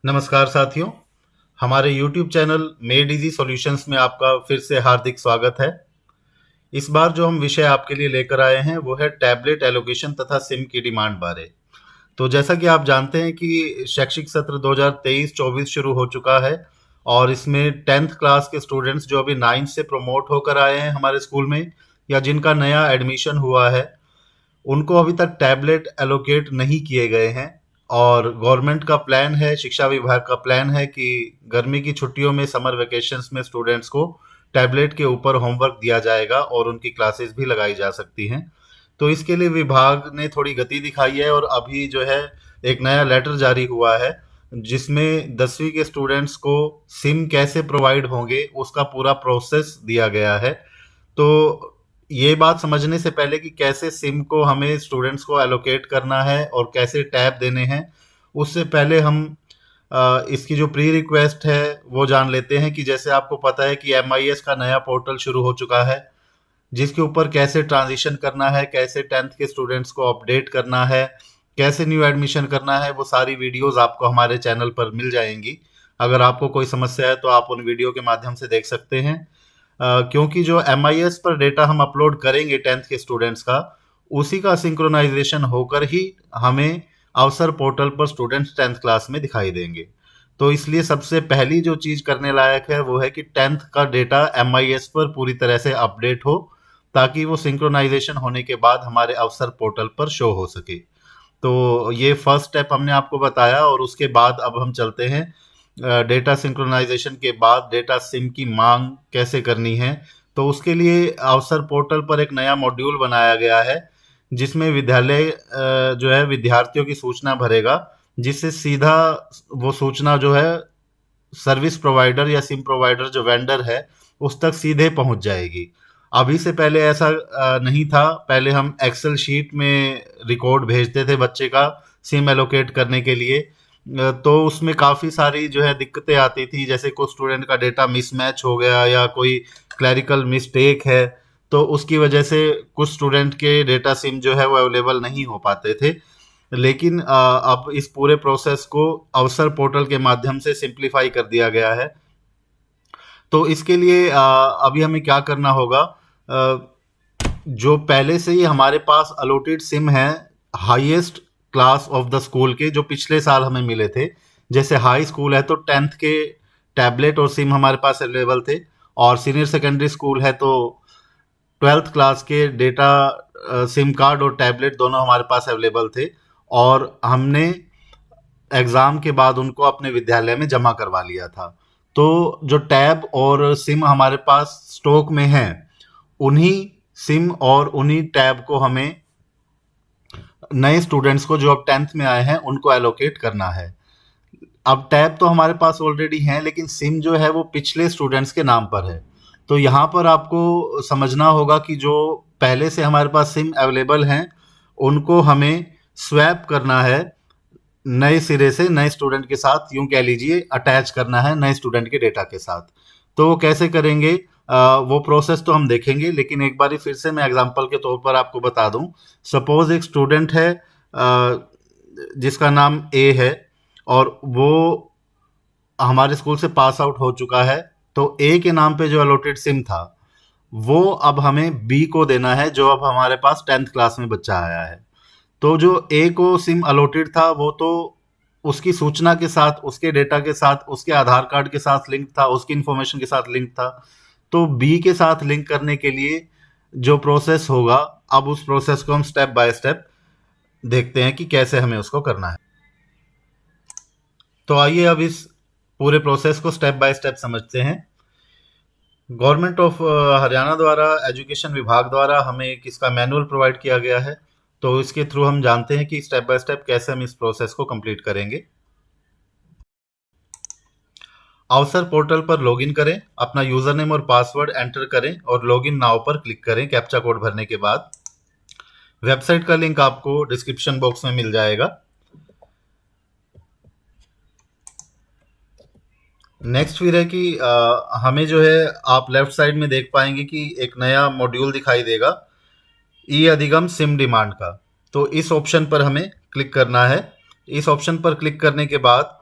नमस्कार साथियों, हमारे YouTube channel made easy solutions में आपका फिर से हार्दिक स्वागत है। इस बार जो हम विषय आपके लिए लेकर आए हैं वो है टैबलेट एलोकेशन तथा सिम की डिमांड बारे। तो जैसा कि आप जानते हैं कि शैक्षिक सत्र 2023-24 शुरू हो चुका है और इसमें 10th क्लास के स्टूडेंट्स जो अभी 9th से प्रमोट होकर आए हैं हमारे स्कूल में या जिनका नया एडमिशन हुआ है, उनको अभी तक टैबलेट एलोकेट नहीं किए गए हैं। और गवर्नमेंट का प्लान है, शिक्षा विभाग का प्लान है कि गर्मी की छुट्टियों में, समर वेकेशंस में स्टूडेंट्स को टैबलेट के ऊपर होमवर्क दिया जाएगा और उनकी क्लासेस भी लगाई जा सकती हैं। तो इसके लिए विभाग ने थोड़ी गति दिखाई है और अभी जो है एक नया लेटर जारी हुआ है जिसमें 10वीं के स्टूडेंट्स को सिम कैसे प्रोवाइड होंगे उसका पूरा प्रोसेस दिया गया है। तो ये बात समझने से पहले कि कैसे सिम को हमें स्टूडेंट्स को एलोकेट करना है और कैसे टैब देने हैं, उससे पहले हम इसकी जो प्री रिक्वेस्ट है वो जान लेते हैं कि जैसे आपको पता है कि MIS का नया पोर्टल शुरू हो चुका है जिसके ऊपर कैसे ट्रांजिशन करना है, कैसे 10th के स्टूडेंट्स को अपडेट करना है, कैसे न्यू एडमिशन करना है, वो सारी वीडियोस आपको हमारे चैनल पर मिल जाएंगी। अगर आपको कोई समस्या है तो आप उन वीडियो के माध्यम से देख सकते हैं। क्योंकि जो MIS पर डेटा हम अपलोड करेंगे 10th के स्टूडेंट्स का, उसी का सिंक्रोनाइजेशन होकर ही हमें अवसर पोर्टल पर स्टूडेंट्स 10th क्लास में दिखाई देंगे। तो इसलिए सबसे पहली जो चीज़ करने लायक है वो है कि 10th का डेटा MIS पर पूरी तरह से अपडेट हो ताकि वो सिंक्रोनाइजेशन होने के बाद हमारे अवसर पोर्टल पर शो हो सके। तो ये फर्स्ट स्टेप हमने आपको बताया और उसके बाद अब हम चलते हैं डेटा सिंक्रोनाइजेशन के बाद डेटा सिम की मांग कैसे करनी है। तो उसके लिए अवसर पोर्टल पर एक नया मॉड्यूल बनाया गया है जिसमें विद्यालय जो है विद्यार्थियों की सूचना भरेगा, जिससे सीधा वो सूचना जो है सर्विस प्रोवाइडर या सिम प्रोवाइडर जो वेंडर है उस तक सीधे पहुंच जाएगी। अभी से पहले ऐसा नहीं था। पहले हम एक्सेल शीट में रिकॉर्ड भेजते थे बच्चे का सिम एलोकेट करने के लिए। तो उसमें काफ़ी सारी जो है दिक्कतें आती थी, जैसे कुछ स्टूडेंट का डेटा मिसमैच हो गया या कोई क्लैरिकल मिस्टेक है, तो उसकी वजह से कुछ स्टूडेंट के डेटा सिम जो है वो अवेलेबल नहीं हो पाते थे। लेकिन अब इस पूरे प्रोसेस को अवसर पोर्टल के माध्यम से सिंप्लीफाई कर दिया गया है। तो इसके लिए अभी हमें क्या करना होगा, जो पहले से ही हमारे पास अलॉटेड सिम है highest class of the school के, जो पिछले साल हमें मिले थे, जैसे हाई स्कूल है तो 10th के टैबलेट और सिम हमारे पास अवेलेबल थे, और सीनियर सेकेंडरी स्कूल है तो 12th क्लास के डेटा सिम कार्ड और टैबलेट दोनों हमारे पास अवेलेबल थे। और हमने एग्ज़ाम के बाद उनको अपने विद्यालय में जमा करवा लिया था। तो जो टैब और सिम हमारे पास स्टॉक में हैं, उन्हीं सिम और उन्हीं टैब को हमें नए स्टूडेंट्स को जो अब 10th में आए हैं उनको एलोकेट करना है। अब टैब तो हमारे पास ऑलरेडी हैं, लेकिन सिम जो है वो पिछले स्टूडेंट्स के नाम पर है। तो यहाँ पर आपको समझना होगा कि जो पहले से हमारे पास सिम अवेलेबल हैं उनको हमें स्वैप करना है नए सिरे से, नए स्टूडेंट के साथ, यूं कह लीजिए अटैच करना है नए स्टूडेंट के डेटा के साथ। तो वो कैसे करेंगे, वो प्रोसेस तो हम देखेंगे, लेकिन एक बार फिर से मैं एग्जांपल के तौर पर आपको बता दूं। सपोज एक स्टूडेंट है जिसका नाम ए है और वो हमारे स्कूल से पास आउट हो चुका है। तो ए के नाम पे जो अलॉटेड सिम था वो अब हमें बी को देना है, जो अब हमारे पास 10th क्लास में बच्चा आया है। तो जो ए को सिम अलॉटेड था वो तो उसकी सूचना के साथ, उसके डेटा के साथ, उसके आधार कार्ड के साथ लिंक था, उसकी इंफॉर्मेशन के साथ लिंक था। तो बी के साथ लिंक करने के लिए जो प्रोसेस होगा, अब उस प्रोसेस को हम स्टेप बाय स्टेप देखते हैं कि कैसे हमें उसको करना है। तो आइए अब इस पूरे प्रोसेस को स्टेप बाय स्टेप समझते हैं। गवर्नमेंट ऑफ हरियाणा द्वारा, एजुकेशन विभाग द्वारा हमें इसका मैनुअल प्रोवाइड किया गया है। तो इसके थ्रू हम जानते हैं कि स्टेप बाय स्टेप कैसे हम इस प्रोसेस को कंप्लीट करेंगे। अवसर पोर्टल पर लॉगिन करें, अपना यूजर नेम और पासवर्ड एंटर करें और लॉगिन नाउ पर क्लिक करें कैप्चा कोड भरने के बाद। वेबसाइट का लिंक आपको डिस्क्रिप्शन बॉक्स में मिल जाएगा। नेक्स्ट फिर है कि हमें जो है, आप लेफ्ट साइड में देख पाएंगे कि एक नया मॉड्यूल दिखाई देगा, ई अधिगम सिम डिमांड का। तो इस ऑप्शन पर हमें क्लिक करना है। इस ऑप्शन पर क्लिक करने के बाद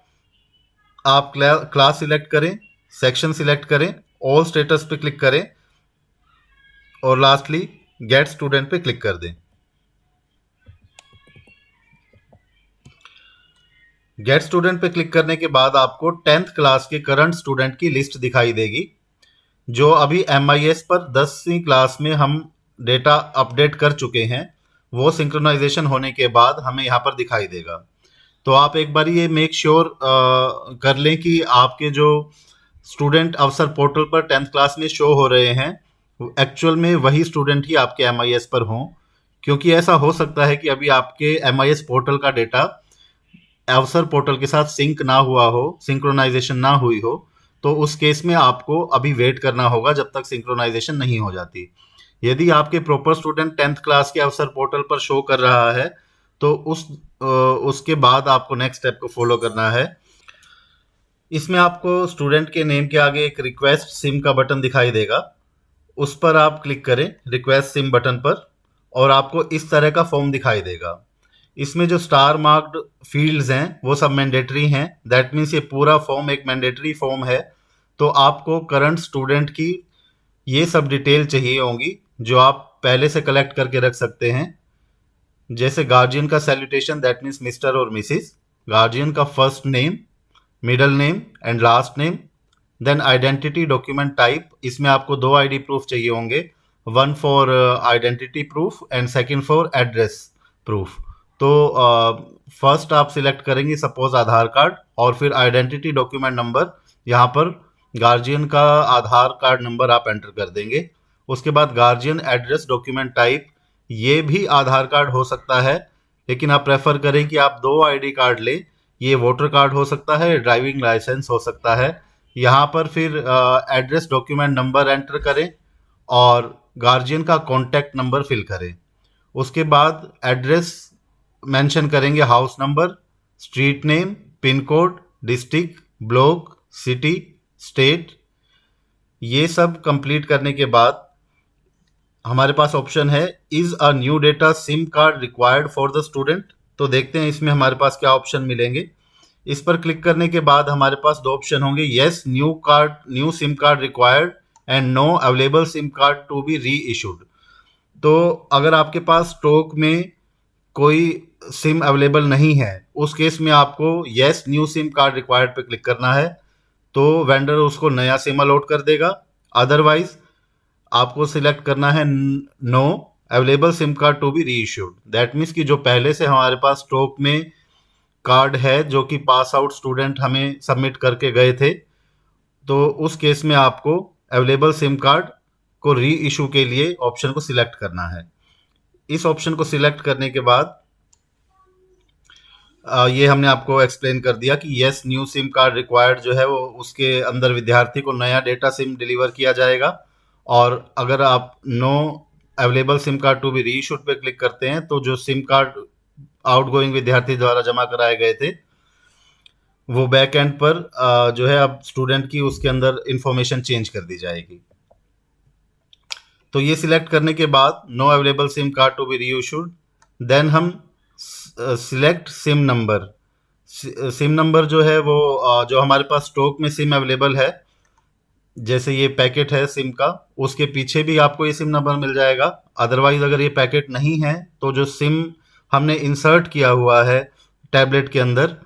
आप क्लास सिलेक्ट करें, सेक्शन सिलेक्ट करें, ऑल स्टेटस पे क्लिक करें और लास्टली गेट स्टूडेंट पे क्लिक कर दें। गेट स्टूडेंट पे क्लिक करने के बाद आपको 10th क्लास के करंट स्टूडेंट की लिस्ट दिखाई देगी, जो अभी MIS पर 10वीं क्लास में हम डेटा अपडेट कर चुके हैं। वो सिंक्रोनाइजेशन होने के बाद हमें यहाँ पर दिखाई देगा। तो आप एक बार ये मेक श्योर कर लें कि आपके जो स्टूडेंट अवसर पोर्टल पर 10th क्लास में शो हो रहे हैं एक्चुअल में वही स्टूडेंट ही आपके MIS पर हों, क्योंकि ऐसा हो सकता है कि अभी आपके MIS पोर्टल का डेटा अवसर पोर्टल के साथ सिंक ना हुआ हो, सिंक्रोनाइजेशन ना हुई हो, तो उस केस में आपको अभी वेट करना होगा जब तक सिंक्रोनाइजेशन नहीं हो जाती। यदि आपके प्रॉपर स्टूडेंट 10th क्लास के अवसर पोर्टल पर शो कर रहा है तो उसके बाद आपको नेक्स्ट स्टेप को फॉलो करना है। इसमें आपको स्टूडेंट के नेम के आगे एक रिक्वेस्ट सिम का बटन दिखाई देगा, उस पर आप क्लिक करें रिक्वेस्ट सिम बटन पर और आपको इस तरह का फॉर्म दिखाई देगा। इसमें जो स्टार मार्क्ड फील्ड्स हैं वो सब मैंडेटरी हैं, दैट मीन्स ये पूरा फॉर्म एक मैंडेटरी फॉर्म है। तो आपको करंट स्टूडेंट की ये सब डिटेल चाहिए होंगी जो आप पहले से कलेक्ट करके रख सकते हैं, जैसे गार्जियन का सैल्यूटेशन दैट मीन्स मिस्टर और मिसिस, गार्जियन का first name, middle name and last name, then identity document type, इसमें आपको 2 ID प्रूफ चाहिए होंगे, one for identity proof and second for address proof. तो फर्स्ट आप सिलेक्ट करेंगे सपोज आधार कार्ड और फिर आइडेंटिटी डॉक्यूमेंट नंबर, यहाँ पर गार्जियन का आधार कार्ड नंबर आप एंटर कर देंगे। उसके बाद गार्जियन एड्रेस डॉक्यूमेंट टाइप, ये भी आधार कार्ड हो सकता है, लेकिन आप प्रेफर करें कि आप 2 ID कार्ड लें। ये वोटर कार्ड हो सकता है, ड्राइविंग लाइसेंस हो सकता है। यहाँ पर फिर एड्रेस डॉक्यूमेंट नंबर एंटर करें और गार्जियन का कॉन्टैक्ट नंबर फिल करें। उसके बाद एड्रेस मेंशन करेंगे, house number, street name, pin code, district, block, city, state. ये सब कंप्लीट करने के बाद हमारे पास ऑप्शन है is a new data SIM card required for the student. तो देखते हैं इसमें हमारे पास क्या ऑप्शन मिलेंगे। इस पर क्लिक करने के बाद हमारे पास 2 ऑप्शन होंगे, yes new SIM card required and no available SIM card to be reissued. तो अगर आपके पास स्टॉक में कोई सिम अवेलेबल नहीं है उस केस में आपको yes new SIM card required पे क्लिक करना है, तो वेंडर उसको नया सिम अलॉट कर देगा। अदरवाइज आपको सिलेक्ट करना है no available SIM card to be reissued. That means कि जो पहले से हमारे पास स्टॉक में कार्ड है जो कि पास आउट स्टूडेंट हमें सबमिट करके गए थे, तो उस केस में आपको अवेलेबल सिम कार्ड को री इशू के लिए ऑप्शन को सिलेक्ट करना है। इस ऑप्शन को सिलेक्ट करने के बाद ये हमने आपको एक्सप्लेन कर दिया कि yes new SIM card required जो है वो उसके अंदर विद्यार्थी को नया डेटा सिम डिलीवर किया जाएगा, और अगर आप no available SIM card to be reissued पे क्लिक करते हैं तो जो सिम कार्ड आउटगोइंग विद्यार्थी द्वारा जमा कराए गए थे वो बैक एंड पर जो है अब स्टूडेंट की उसके अंदर इंफॉर्मेशन चेंज कर दी जाएगी। तो ये सिलेक्ट करने के बाद no available SIM card to be reissued, then हम select SIM number. SIM number जो है वो जो हमारे पास स्टॉक में सिम अवेलेबल है, जैसे ये पैकेट है सिम का, उसके पीछे भी आपको ये सिम नंबर मिल जाएगा। अदरवाइज अगर ये पैकेट नहीं है तो जो सिम हमने इंसर्ट किया हुआ है टैबलेट के अंदर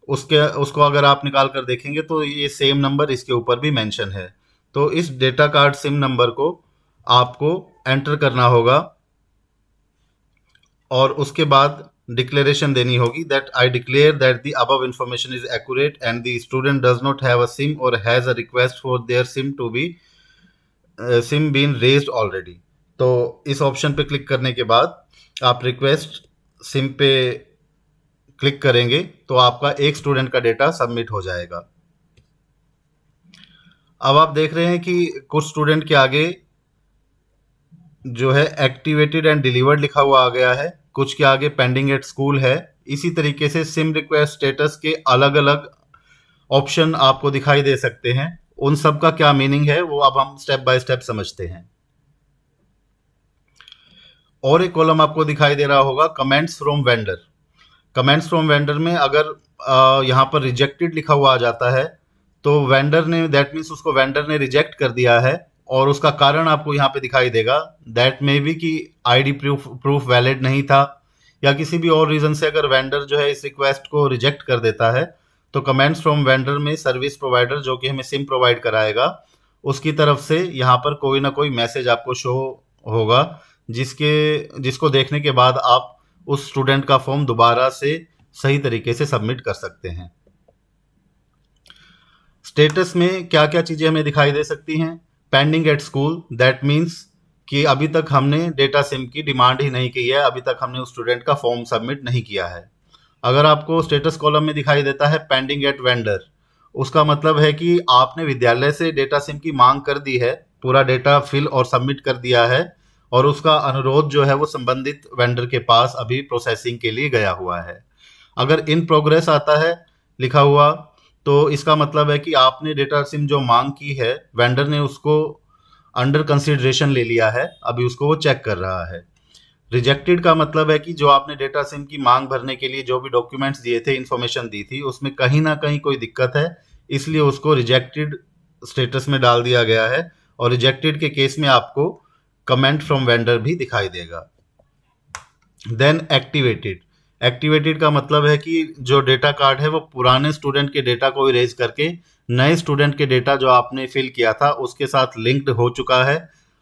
उसको अगर आप निकाल कर देखेंगे तो ये सेम नंबर इसके ऊपर भी मेंशन है। तो इस डेटा कार्ड सिम नंबर को आपको एंटर करना होगा और उसके बाद डिक्लेरेशन देनी होगी that I declare that the above information is accurate and the student does not have a SIM और has a request for their SIM to be SIM been raised already. तो इस ऑप्शन पे click करने के बाद आप request SIM पे click करेंगे तो आपका एक स्टूडेंट का डेटा सबमिट हो जाएगा। अब आप देख रहे हैं कि कुछ स्टूडेंट के आगे जो है एक्टिवेटेड एंड डिलीवर्ड लिखा हुआ आ गया है, कुछ के आगे पेंडिंग एट स्कूल है। इसी तरीके से सिम रिक्वेस्ट स्टेटस के अलग अलग ऑप्शन आपको दिखाई दे सकते हैं। उन सब का क्या मीनिंग है वो अब हम स्टेप बाय स्टेप समझते हैं। और एक कॉलम आपको दिखाई दे रहा होगा comments from vendor. Comments from vendor में अगर यहाँ पर रिजेक्टेड लिखा हुआ आ जाता है तो वेंडर ने, दैट मीन्स उसको वेंडर ने रिजेक्ट कर दिया है और उसका कारण आपको यहाँ पे दिखाई देगा। दैट मे बी कि आईडी प्रूफ वैलिड नहीं था या किसी भी और रीजन से अगर वेंडर जो है इस रिक्वेस्ट को रिजेक्ट कर देता है तो कमेंट्स फ्रॉम वेंडर में सर्विस प्रोवाइडर जो कि हमें सिम प्रोवाइड कराएगा उसकी तरफ से यहाँ पर कोई ना कोई मैसेज आपको शो होगा जिसको देखने के बाद आप उस स्टूडेंट का फॉर्म दोबारा से सही तरीके से सबमिट कर सकते हैं। स्टेटस में क्या क्या चीजें हमें दिखाई दे सकती हैं? Pending at school, that means कि अभी तक हमने डेटा सिम की डिमांड ही नहीं की है, अभी तक हमने उस स्टूडेंट का फॉर्म सबमिट नहीं किया है। अगर आपको स्टेटस कॉलम में दिखाई देता है पेंडिंग एट वेंडर, उसका मतलब है कि आपने विद्यालय से डेटा सिम की मांग कर दी है, पूरा डेटा फिल और सबमिट कर दिया है और उसका अनुरोध जो है वो संबंधित वेंडर के पास अभी प्रोसेसिंग के लिए गया हुआ है। अगर इन प्रोग्रेस आता है लिखा हुआ तो इसका मतलब है कि आपने डेटा सिम जो मांग की है वेंडर ने उसको अंडर कंसिडरेशन ले लिया है, अभी उसको वो चेक कर रहा है। रिजेक्टेड का मतलब है कि जो आपने डेटा सिम की मांग भरने के लिए जो भी डॉक्यूमेंट्स दिए थे, इंफॉर्मेशन दी थी, उसमें कहीं ना कहीं कोई दिक्कत है, इसलिए उसको रिजेक्टेड स्टेटस में डाल दिया गया है और रिजेक्टेड के केस में आपको कमेंट फ्रॉम वेंडर भी दिखाई देगा। देन एक्टिवेटेड का मतलब है कि जो डेटा कार्ड है वो पुराने स्टूडेंट के डेटा को इरेज करके नए स्टूडेंट के डेटा जो आपने फिल किया था उसके साथ लिंक्ड हो चुका है।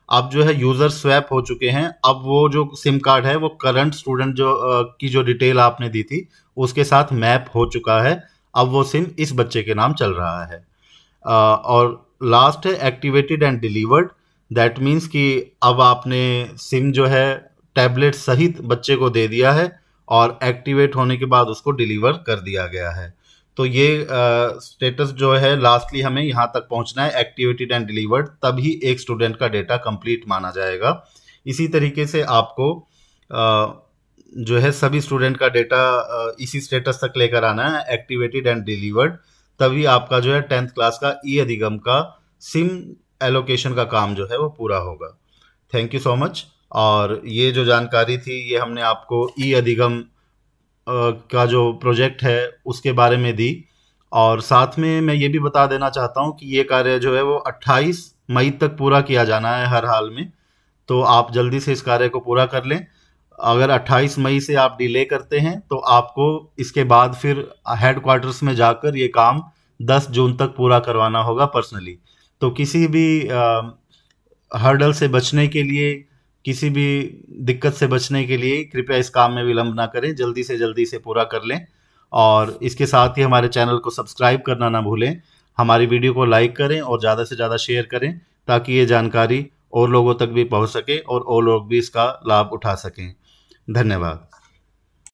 अब जो है यूजर स्वैप हो चुके हैं, अब वो जो सिम कार्ड है वो करंट स्टूडेंट की जो डिटेल आपने दी थी उसके साथ मैप हो चुका है, अब वो सिम इस बच्चे के नाम चल रहा है। और लास्ट है activated and delivered, that means कि अब आपने सिम जो है टैबलेट सहित बच्चे को दे दिया है और एक्टिवेट होने के बाद उसको डिलीवर कर दिया गया है। तो ये स्टेटस जो है लास्टली हमें यहाँ तक पहुँचना है एक्टिवेटेड एंड डिलीवर्ड, तभी एक स्टूडेंट का डेटा कंप्लीट माना जाएगा। इसी तरीके से आपको जो है सभी स्टूडेंट का डेटा इसी स्टेटस तक लेकर आना है एक्टिवेटेड एंड डिलीवर्ड, तभी आपका जो है 10th क्लास का ई अधिगम का सिम एलोकेशन का काम जो है वो पूरा होगा। Thank you so much. और ये जो जानकारी थी ये हमने आपको ई अधिगम का जो प्रोजेक्ट है उसके बारे में दी और साथ में मैं ये भी बता देना चाहता हूँ कि ये कार्य जो है वो 28 मई तक पूरा किया जाना है हर हाल में, तो आप जल्दी से इस कार्य को पूरा कर लें। अगर 28 मई से आप डिले करते हैं तो आपको इसके बाद फिर हेड क्वार्टर्स में जाकर ये काम 10 जून तक पूरा करवाना होगा पर्सनली। तो किसी भी हर्डल से बचने के लिए, किसी भी दिक्कत से बचने के लिए कृपया इस काम में विलंब ना करें, जल्दी से पूरा कर लें। और इसके साथ ही हमारे चैनल को सब्सक्राइब करना ना भूलें, हमारी वीडियो को लाइक करें और ज़्यादा से ज़्यादा शेयर करें ताकि ये जानकारी और लोगों तक भी पहुंच सके और लोग भी इसका लाभ उठा सकें। धन्यवाद।